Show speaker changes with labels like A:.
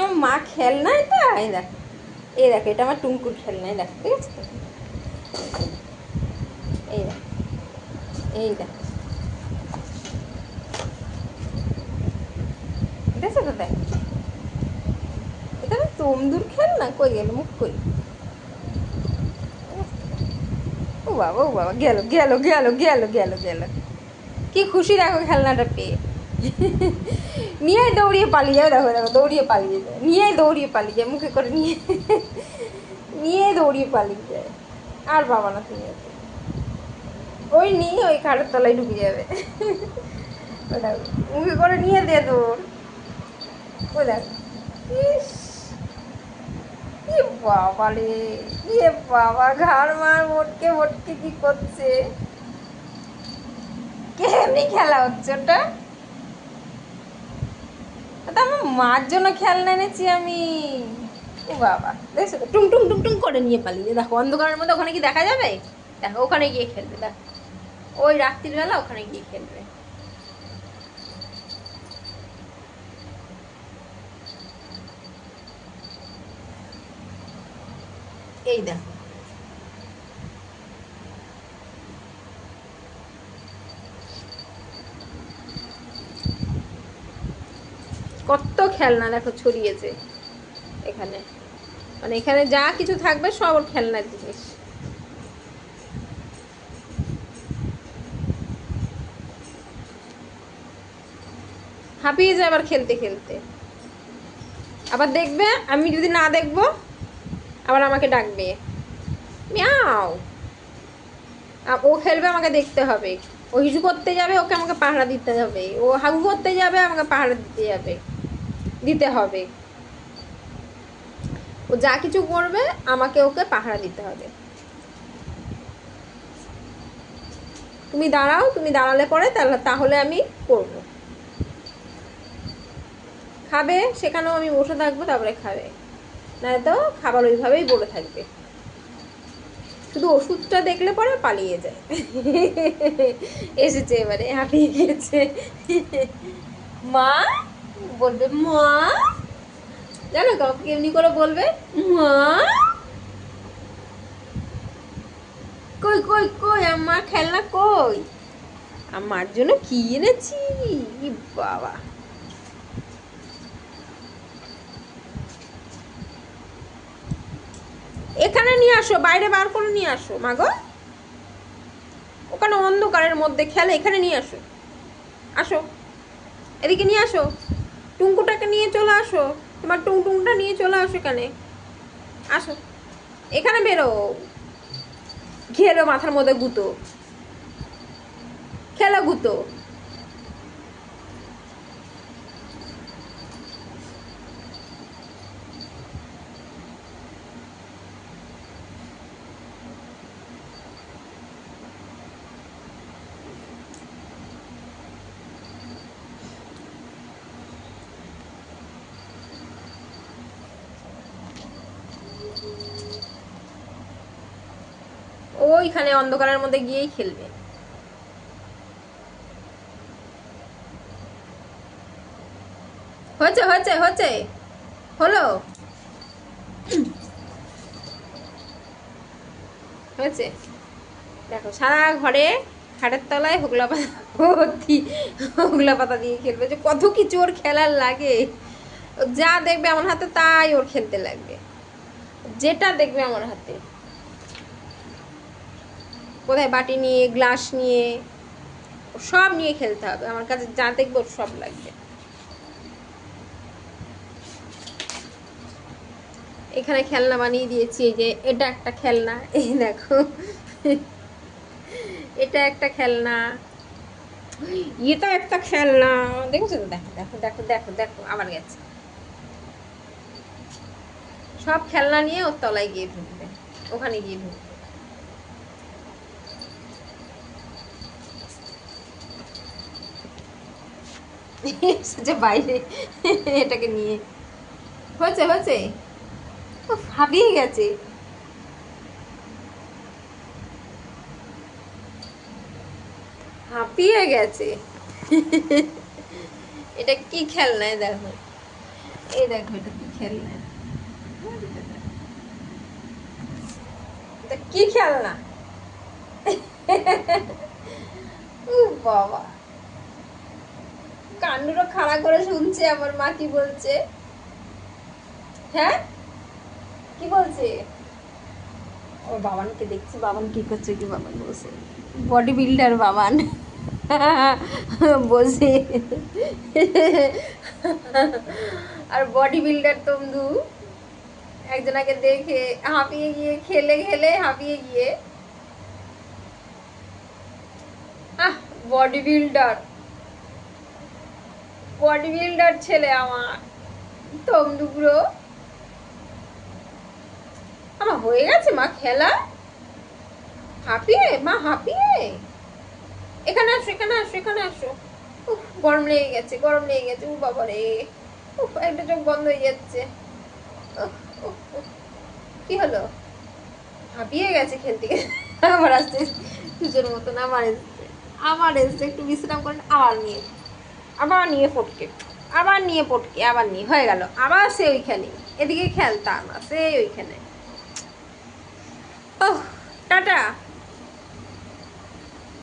A: আমার মা খেলনা, এটা এই দেখো, এই দেখো, এটা আমার টুঙ্কুর খেলনা, এই দেখো, ঠিক আছে? এই দেখো, এই দেখো, দেখছো তো? দেখ, এটা আমার তমদুর খেলনা। কই গেল মুখ, কই? ও বাবা, ও বাবা, গেল গেল গেল গেল গেল গেল। কি খুশি দেখো খেলনাটা পেয়ে। নিয়ে দৌড়িয়ে পালিয়ে যাবে, দেখো দেখো, দৌড়িয়ে পালিয়ে যায়, নিয়ে দৌড়িয়ে পালিয়ে যায়, মুখে করে নিয়ে নিয়ে দৌড়িয়ে পালিয়ে যায়। আর বাবা না তুমি, ওই নিয়ে ওই খাটের তলায় ঢুকে যাবে। ওটা মুখে করে নিয়ে দে দৌড়। ও দেখো, ইস, কি বাবা রে, ইয়ে বাবা, ঘাড় মার মোটকে মোটকে কি করছে? কেমনি খেলা হচ্ছে ওটা? ওটা আমার মার জন্য খেলনা এনেছি আমি। ও বাবা, দেখছো তো, টুং টুং টুং টুং করে নিয়ে পালিয়ে। দেখো অন্ধকারের মধ্যে ওখানে কি দেখা যাবে? দেখো ওখানে গিয়ে খেলবে, দেখো ওই রাত্রির বেলা ওখানে গিয়ে খেলবে। এই দেখো, কত খেলনা দেখো ছড়িয়েছে এখানে, মানে এখানে যা কিছু থাকবে সব ওর খেলনার জিনিস। হাঁপিয়ে যায় আবার খেলতে খেলতে। আবার দেখবে আমি যদি না দেখবো আবার আমাকে ডাকবে, মিয়াও। ও খেলবে, আমাকে দেখতে হবে। ও হিসু করতে যাবে, ওকে আমাকে পাহারা দিতে হবে। ও হাগু করতে যাবে, আমাকে পাহারা দিতে হবে। ও যা কিছু করবে আমাকে ওকে পাহারা দিতে হবে। তুমি দাঁড়াও, তুমি দাঁড়ালে পরে তাহলে আমি করব। খাবে, সেখানেও আমি বসে থাকবো, তারপরে খাবে, নয়তো খাবার ওইভাবেই পড়ে থাকবে। শুধু ওষুধটা দেখলে পরে পালিয়ে যায়। এসেছে এবারে, হাঁপিয়ে গেছে। মা বলবে, মা, জানো কাউকে এমনি করে বলবে, মা। কই কই কই আমার খেলনা কই? আমার জন্য কি এনেছি বাবা! এখানে নিয়ে আসো, বাইরে বার করে নিয়ে আসো। মাগো, ওখানে অন্ধকারের মধ্যে খেলে, এখানে নিয়ে আসো। আসো, এদিকে নিয়ে আসো, টুঙ্কুটাকে নিয়ে চলে আসো। তোমার টুংটুংটা নিয়ে চলে আসো এখানে। আসো, এখানে বেরো। খেলো মাথার মধ্যে গুঁতো, খেলো গুঁতো। ওইখানে অন্ধকারের মধ্যে গিয়েই খেলবে। হচ্ছে হচ্ছে হচ্ছে, হলো, হয়েছে। দেখো সারা ঘরে খাটের তলায় হোগলা পাতা ভর্তি, হোগলা পাতা দিয়ে খেলবে। যে কত কিছু ওর খেলার লাগে, যা দেখবে আমার হাতে তাই ওর খেলতে লাগবে। যেটা দেখবে আমার হাতে, কোথায় বাটি নিয়ে, গ্লাস নিয়ে, সব নিয়ে খেলতে হবে। আমার কাছে যা দেখবে ওর সব লাগবে। এখানে খেলনা বানিয়ে দিয়েছি, এই যে এটা একটা খেলনা, এই দেখো, এটা একটা খেলনা, এটা একটা খেলনা, দেখেছো তো? দেখো দেখো দেখো দেখো দেখো, আবার গেছে। সব খেলনা নিয়ে ওর তলায় গিয়ে ঢুকবে, ওখানে গিয়ে ঢুকবে। বাইরে এটাকে নিয়ে, হয়েছে হয়েছে, হাবিয়ে গেছে। হাঁপিয়ে গেছে। এটা কি খেলনায় দেখো, এই দেখো এটা কি খেলনা, এটা কি খেলনা? বাবা কান্নুরও খাড়া করে শুনছে আমার মা কি বলছে। হ্যাঁ কি বলছে? ও বাবানকে দেখছি, বাবান কি করছে, কি বাবান বসে বডি বিল্ডার বাবান বসে, আর বডি বিল্ডার তমদু একজনাকে দেখে হাঁপিয়ে গিয়ে, খেলে খেলে হাঁপিয়ে গিয়ে, বডি বিল্ডার, বডি বিল্ডার ছেলে আমার তমদু ব্রো। আমার হয়ে গেছে মা খেলা, হাঁপিয়ে মা হাঁপিয়ে। এখানে আসো, এখানে আসো, এখানে আসো। গরম লেগে গেছে, গরম লেগে গেছে। ও বাবা রে, একটা চোখ বন্ধ হয়ে যাচ্ছে। কি হলো? হাঁপিয়ে গেছে খেলতে গেছে। আবার আসছে সুজোর মতন, আবার এসছে একটু বিশ্রাম করেন, আবার নিয়ে পটকে, আবার নিয়ে পটকে, আবার নিয়ে হয়ে গেল, আবার সে ওইখানে, এদিকে খেলতাম না, সে ওইখানে। ও টাটা।